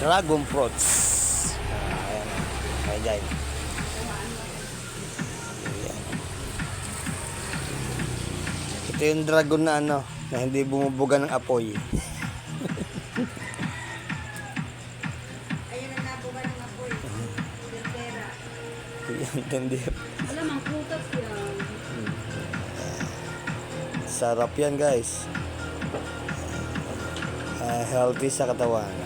Dragon fruits. Ayan. Ayan. Ayan. Ito yung dragon na ano, na hindi bumubuga ng apoy. Ayun ang nabuga ng apoy. Pera. Hindi. Alam, ang prutas yan. Sarap yan guys. Healthy sa katawan.